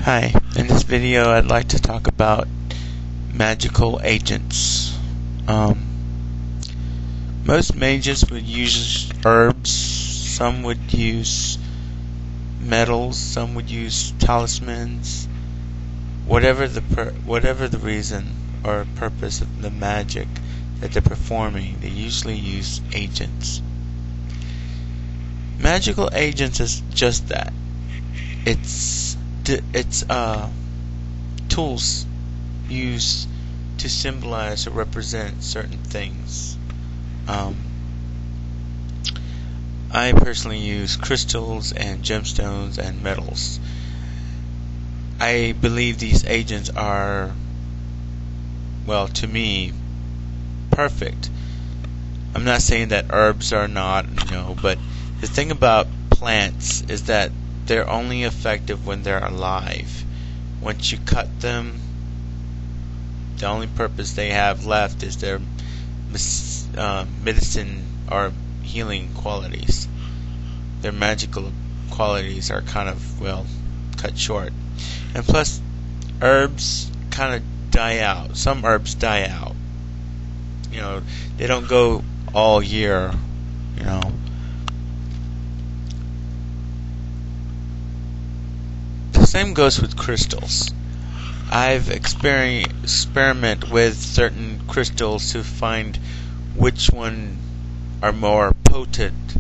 Hi, in this video I'd like to talk about magical agents. Most mages would use herbs, some would use metals, some would use talismans. Whatever the reason or purpose of the magic that they're performing, they usually use agents. Magical agents is just that. It's tools used to symbolize or represent certain things. I personally use crystals and gemstones and metals. I believe these agents are, well, to me, perfect. I'm not saying that herbs are not, but the thing about plants is that they're only effective when they're alive. Once you cut them, the only purpose they have left is their medicine or healing qualities. Their magical qualities are kind of, cut short. And plus, herbs kind of die out. Some herbs die out. They don't go all year, The same goes with crystals. I've experimented with certain crystals to find which one are more potent.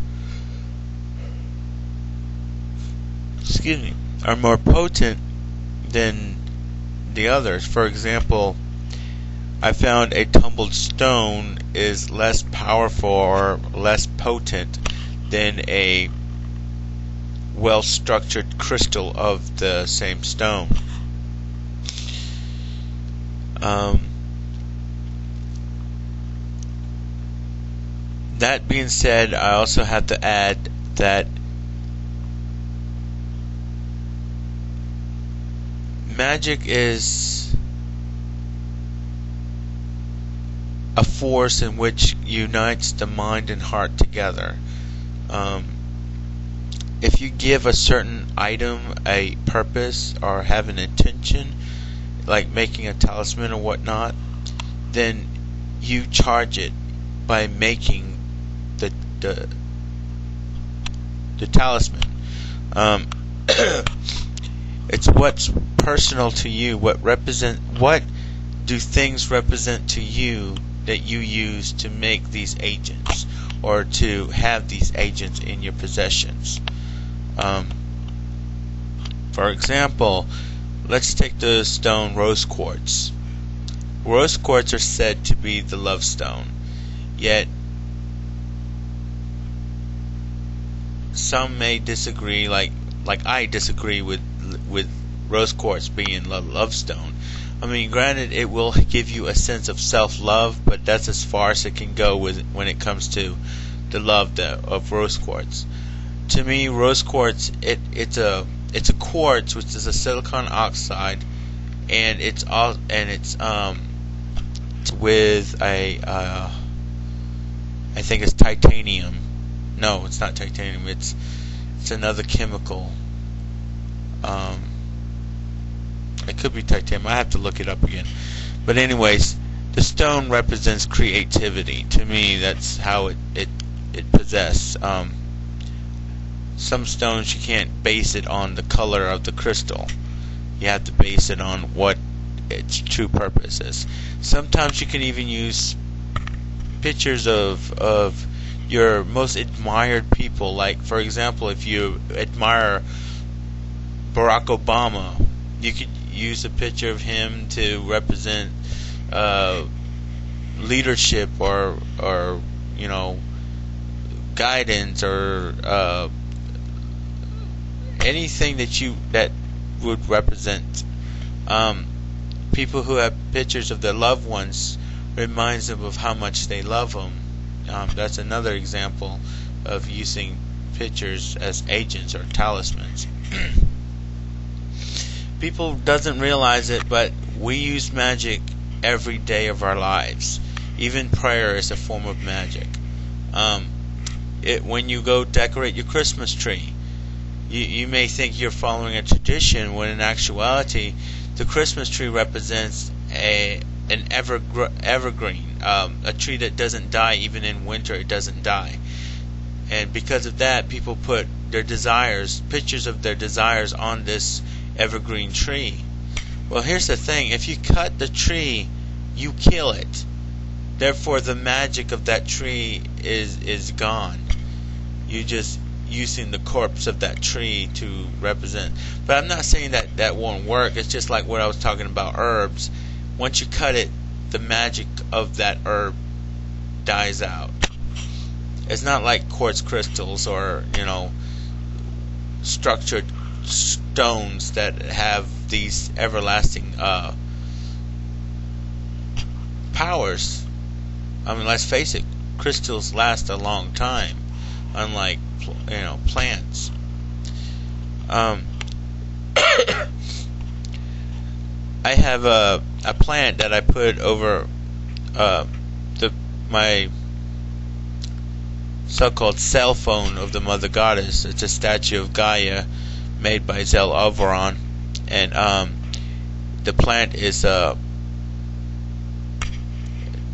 Are more potent than the others. For example, I found a tumbled stone is less powerful or less potent than a well-structured crystal of the same stone. That being said, I also have to add that magic is a force in which unites the mind and heart together. If you give a certain item a purpose or have an intention, like making a talisman or whatnot, then you charge it by making the talisman. It's what's personal to you. What do things represent to you that you use to make these agents or to have these agents in your possessions? For example, let's take the stone rose quartz. Rose quartz are said to be the love stone, yet some may disagree, like I disagree with rose quartz being love stone. I mean, granted, it will give you a sense of self-love, but that's as far as it can go when it comes to the love of rose quartz. To me, rose quartz it's a quartz which is a silicon oxide, and it's with a I think it's titanium. No, it's not titanium. It's another chemical. It could be titanium. I have to look it up again. But anyways, the stone represents creativity. To me, that's how it possesses. Some stones you can't base it on the color of the crystal. You have to base it on what its true purpose is. Sometimes you can even use pictures of your most admired people. Like, for example, if you admire Barack Obama, you could use a picture of him to represent leadership or guidance or anything that would represent. People who have pictures of their loved ones reminds them of how much they love them. That's another example of using pictures as agents or talismans. People doesn't realize it, but we use magic every day of our lives. Even prayer is a form of magic. When you go decorate your Christmas tree, You may think you're following a tradition when in actuality the Christmas tree represents an evergreen, a tree that doesn't die. Even in winter it doesn't die. And because of that, people put their desires, pictures of their desires, on this evergreen tree. Well, here's the thing. If you cut the tree, you kill it. Therefore, the magic of that tree is gone. You just using the corpse of that tree to represent. But I'm not saying that that won't work. It's just like what I was talking about herbs. Once you cut it, the magic of that herb dies out. It's not like quartz crystals or, structured stones that have these everlasting powers. I mean, let's face it, crystals last a long time, unlike plants. I have a plant that I put over my so-called cell phone of the Mother Goddess. It's a statue of Gaia made by Zel Alvaron, and the plant is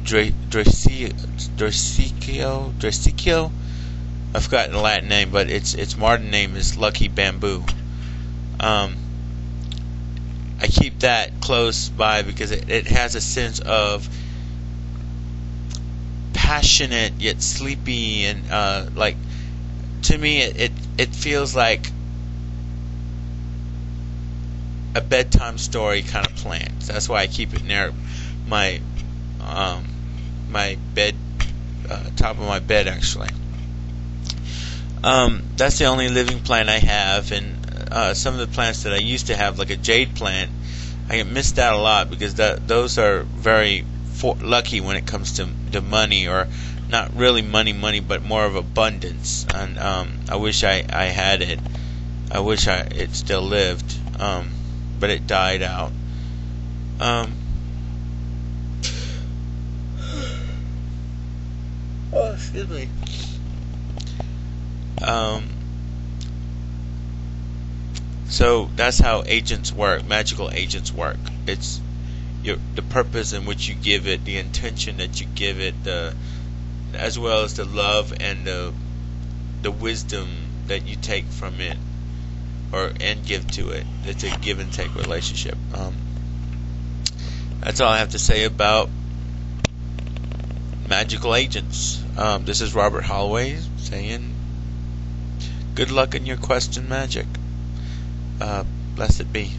Dracicio. I've forgotten the Latin name, but its modern name is Lucky Bamboo. I keep that close by because it has a sense of passionate yet sleepy, and to me it feels like a bedtime story kind of plant. That's why I keep it near my my bed, top of my bed actually. That's the only living plant I have, and some of the plants that I used to have, like a jade plant, I get missed out a lot because those are very lucky when it comes to money, or not really money, but more of abundance. And I wish I had it. I wish it still lived, but it died out. Oh, excuse me. So that's how agents work, magical agents work. It's the purpose in which you give it, the intention that you give it, as well as the love and the wisdom that you take from it, and give to it. It's a give and take relationship. That's all I have to say about magical agents. This is Robert Holloway saying, good luck in your quest in magic. Blessed be.